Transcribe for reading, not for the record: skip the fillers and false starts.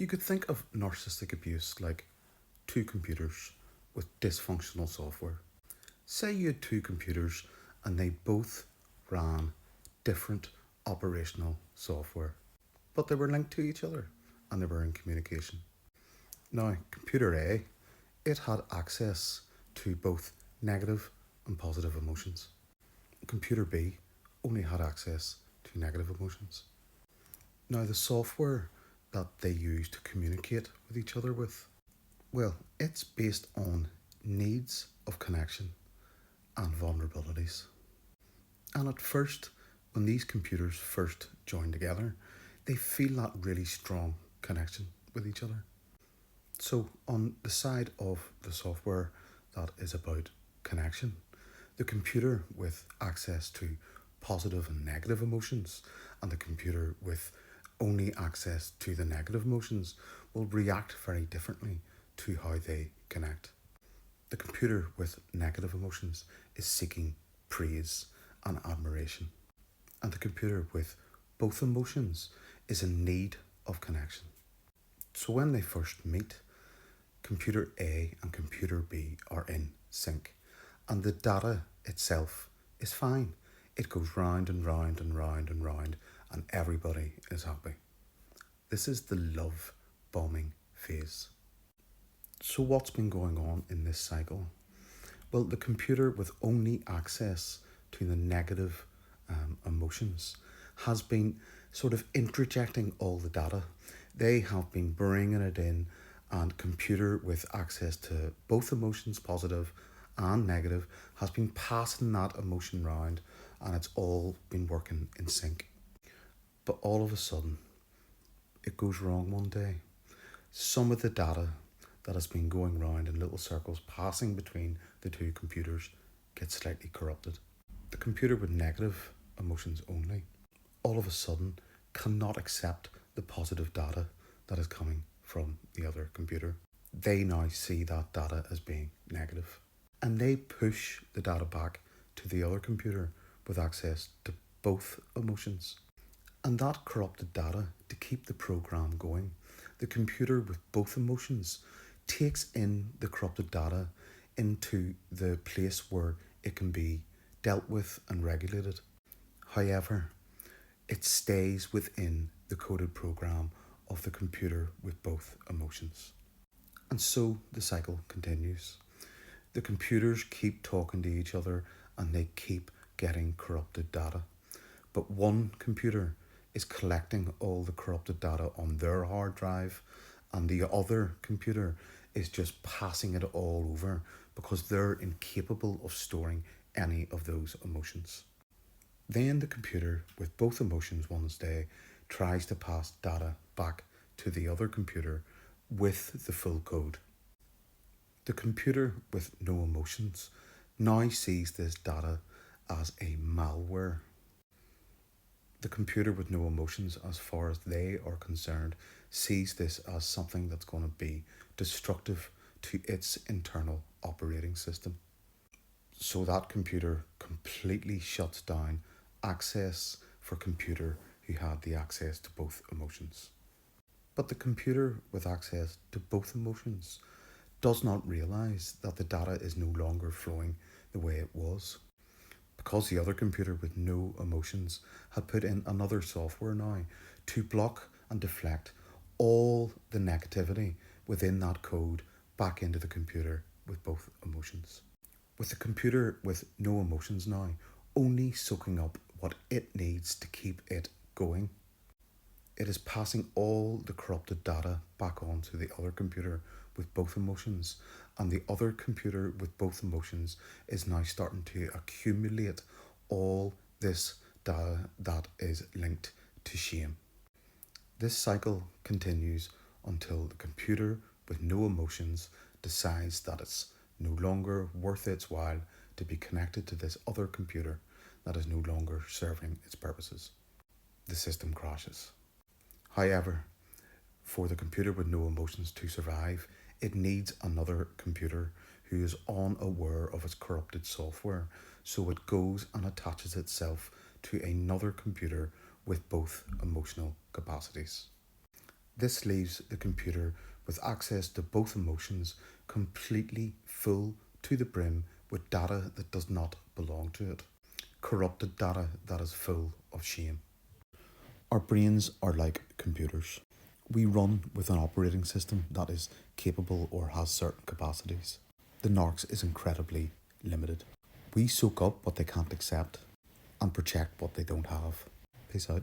You could think of narcissistic abuse like two computers with dysfunctional software. Say you had two computers and they both ran different operational software, but they were linked to each other and they were in communication. Now, computer A, it had access to both negative and positive emotions. Computer B only had access to negative emotions. Now, the software that they use to communicate with each other with, well, it's based on needs of connection and vulnerabilities. And at first, when these computers first join together, they feel that really strong connection with each other. So, on the side of the software that is about connection, the computer with access to positive and negative emotions, and the computer with only access to the negative emotions will react very differently to how they connect. The computer with negative emotions is seeking praise and admiration, and the computer with both emotions is in need of connection. So when they first meet, computer A and computer B are in sync, and the data itself is fine. It goes round and round and round and round, and everybody is happy. This is the love bombing phase. So what's been going on in this cycle? Well, the computer with only access to the negative emotions has been sort of introjecting all the data. They have been bringing it in, and computer with access to both emotions, positive and negative, has been passing that emotion round, and it's all been working in sync. But all of a sudden, it goes wrong one day. Some of the data that has been going round in little circles passing between the two computers gets slightly corrupted. The computer with negative emotions only, all of a sudden, cannot accept the positive data that is coming from the other computer. They now see that data as being negative, and they push the data back to the other computer with access to both emotions. And that corrupted data, to keep the program going, the computer with both emotions takes in the corrupted data into the place where it can be dealt with and regulated. However, it stays within the coded program of the computer with both emotions. And so the cycle continues. The computers keep talking to each other and they keep getting corrupted data. But one computer is collecting all the corrupted data on their hard drive, and the other computer is just passing it all over because they're incapable of storing any of those emotions. Then the computer with both emotions one day tries to pass data back to the other computer with the full code. The computer with no emotions now sees this data as a malware. The computer with no emotions, as far as they are concerned, sees this as something that's going to be destructive to its internal operating system. So that computer completely shuts down access for computer who had the access to both emotions. But the computer with access to both emotions does not realise that the data is no longer flowing the way it was, because the other computer with no emotions had put in another software now to block and deflect all the negativity within that code back into the computer with both emotions. With the computer with no emotions now only soaking up what it needs to keep it going, it is passing all the corrupted data back onto the other computer with both emotions, and the other computer with both emotions is now starting to accumulate all this data that is linked to shame. This cycle continues until the computer with no emotions decides that it's no longer worth its while to be connected to this other computer that is no longer serving its purposes. The system crashes. However, for the computer with no emotions to survive, it needs another computer who is unaware of its corrupted software, so it goes and attaches itself to another computer with both emotional capacities. This leaves the computer with access to both emotions completely full to the brim with data that does not belong to it, corrupted data that is full of shame. Our brains are like computers. We run with an operating system that is capable or has certain capacities. The narcs is incredibly limited. We soak up what they can't accept and project what they don't have. Peace out.